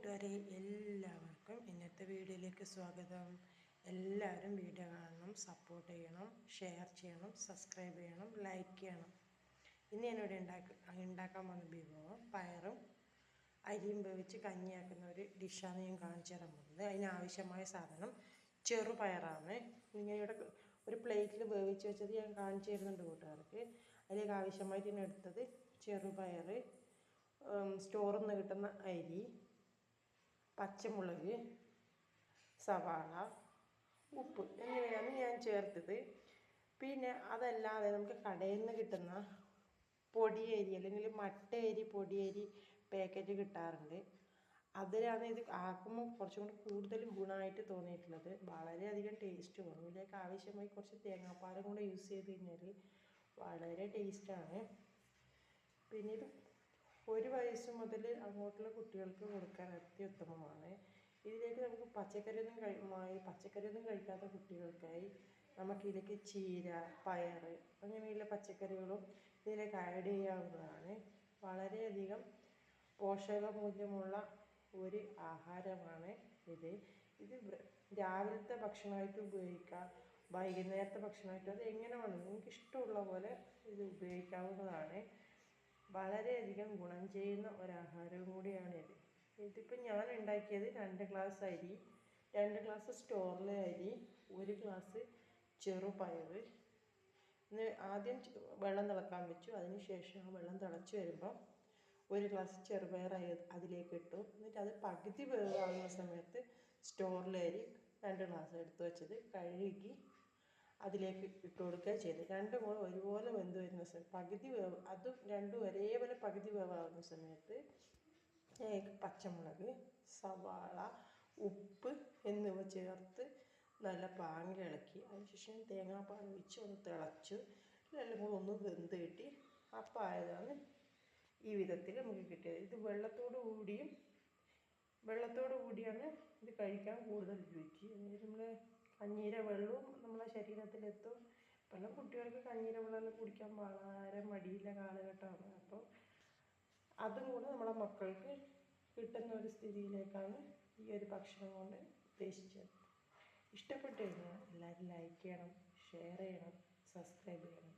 കൂട്ടുകാരെ എല്ലാവർക്കും ഇന്നത്തെ വീഡിയോയിലേക്ക് സ്വാഗതം. എല്ലാവരും വീഡിയോ കാണണം, സപ്പോർട്ട് ചെയ്യണം, ഷെയർ ചെയ്യണം, സബ്സ്ക്രൈബ് ചെയ്യണം, ലൈക്ക് ചെയ്യണം. ഇന്ന് ഞാനിവിടെ ഉണ്ടാക്കാൻ വന്ന വിഭവം പയറും അരിയും വേവിച്ച് കഞ്ഞിയാക്കുന്ന ഒരു ഡിഷാണ് ഞാൻ കാണിച്ചു തരാൻ പോകുന്നത്. അതിനാവശ്യമായ സാധനം ചെറുപയറാണ്. ഇങ്ങനെ ഒരു പ്ലേറ്റിൽ വേവിച്ച് വെച്ചത് ഞാൻ കാണിച്ചു തരുന്നുണ്ട് കൂട്ടുകാർക്ക്. അതിലേക്ക് ആവശ്യമായിട്ട് ഞാൻ എടുത്തത് ചെറുപയർ, സ്റ്റോറിൽ നിന്ന് കിട്ടുന്ന അരി, പച്ചമുളക്, സവാള, ഉപ്പ് എന്നിവയാണ് ഞാൻ ചേർത്തത്. പിന്നെ അതല്ലാതെ നമുക്ക് കടയിൽ നിന്ന് കിട്ടുന്ന പൊടിയരി അല്ലെങ്കിൽ മട്ടയരി പൊടിയരി പാക്കറ്റ് കിട്ടാറുണ്ട്. അതിലാണ് ഇത് ആക്കുമ്പോൾ കുറച്ചും കൂടി കൂടുതൽ ഗുണമായിട്ട് തോന്നിയിട്ടുള്ളത്. വളരെയധികം ടേസ്റ്റ് തോന്നും. ഇതിലേക്ക് ആവശ്യമായി കുറച്ച് തേങ്ങാപ്പാലും കൂടെ യൂസ് ചെയ്ത് കഴിഞ്ഞാൽ വളരെ ടേസ്റ്റാണ്. പിന്നെ ഇത് 1 വയസ്സ് മുതൽ അങ്ങോട്ടുള്ള കുട്ടികൾക്ക് കൊടുക്കാൻ അത്യുത്തമമാണ്. ഇതിലേക്ക് നമുക്ക് പച്ചക്കറിയൊന്നും കഴിക്കാത്ത കുട്ടികൾക്കായി നമുക്കിതിലേക്ക് ചീര, പയർ അങ്ങനെയുള്ള പച്ചക്കറികളും ഇതിലേക്ക് ആഡ് ചെയ്യാവുന്നതാണ്. വളരെയധികം പോഷകമൂല്യമുള്ള ഒരു ആഹാരമാണ് ഇത്. രാവിലത്തെ ഭക്ഷണമായിട്ട് ഉപയോഗിക്കാം, വൈകുന്നേരത്തെ ഭക്ഷണമായിട്ട്, അത് എങ്ങനെ വേണം നിങ്ങൾക്ക് ഇഷ്ടമുള്ള പോലെ ഇത് ഉപയോഗിക്കാവുന്നതാണ്. വളരെയധികം ഗുണം ചെയ്യുന്ന ഒരാഹാരവും കൂടിയാണിത്. ഇതിപ്പോൾ ഞാൻ ഉണ്ടാക്കിയത് 2 ഗ്ലാസ് അരി, 2 ഗ്ലാസ് സ്റ്റോറിലെ അരി, 1 ഗ്ലാസ് ചെറുപയർ. ആദ്യം വെള്ളം തിളക്കാൻ വെച്ചു. അതിന് ശേഷം ആ വെള്ളം തിളച്ച് വരുമ്പോൾ 1 ഗ്ലാസ് ചെറുപയർ അതിലേക്ക് ഇട്ടു. എന്നിട്ട് അത് പകുതി വേവാകുന്ന സമയത്ത് സ്റ്റോറിലെ അരി 2 ഗ്ലാസ് എടുത്ത് വെച്ചത് കഴുകി അതിലേക്ക് ഇട്ട് കൊടുക്കുക ചെയ്ത്. രണ്ടും കൂടെ ഒരുപോലെ വെന്ത് വരുന്ന സമയത്ത് പകുതി വേവ്, അതും രണ്ടും ഒരേപോലെ പകുതി വേവാകുന്ന സമയത്ത് പച്ചമുളക്, സവാള, ഉപ്പ് എന്നിവ ചേർത്ത് നല്ല പാങ്ങിൽ ഇളക്കി അതിനുശേഷം തേങ്ങാപ്പാൽ ഒഴിച്ച് ഒന്ന് തിളച്ചു. എല്ലാം കൂടെ ഒന്ന് വെന്ത് കിട്ടി. അപ്പം ആയതാണ് ഈ വിധത്തിൽ നമുക്ക് കിട്ടിയത്. ഇത് വെള്ളത്തോടു കൂടിയാണ് ഇത് കഴിക്കാൻ കൂടുതൽ രുചി. നമ്മൾ കഞ്ഞീര വെള്ളവും നമ്മളെ ശരീരത്തിലെത്തും. പല കുട്ടികൾക്ക് കഞ്ഞീര വെള്ളം കുടിക്കാൻ വളരെ മടിയുള്ള കാലഘട്ടമാണ്. അപ്പോൾ അതും കൂടെ നമ്മളെ മക്കൾക്ക് കിട്ടുന്ന ഒരു സ്ഥിതിയിലേക്കാണ് ഈ ഒരു ഭക്ഷണം കൊണ്ട് ഉദ്ദേശിച്ചത്. ഇഷ്ടപ്പെട്ടു കഴിഞ്ഞാൽ എല്ലാവരും ലൈക്ക് ചെയ്യണം, ഷെയർ ചെയ്യണം, സബ്സ്ക്രൈബ് ചെയ്യണം.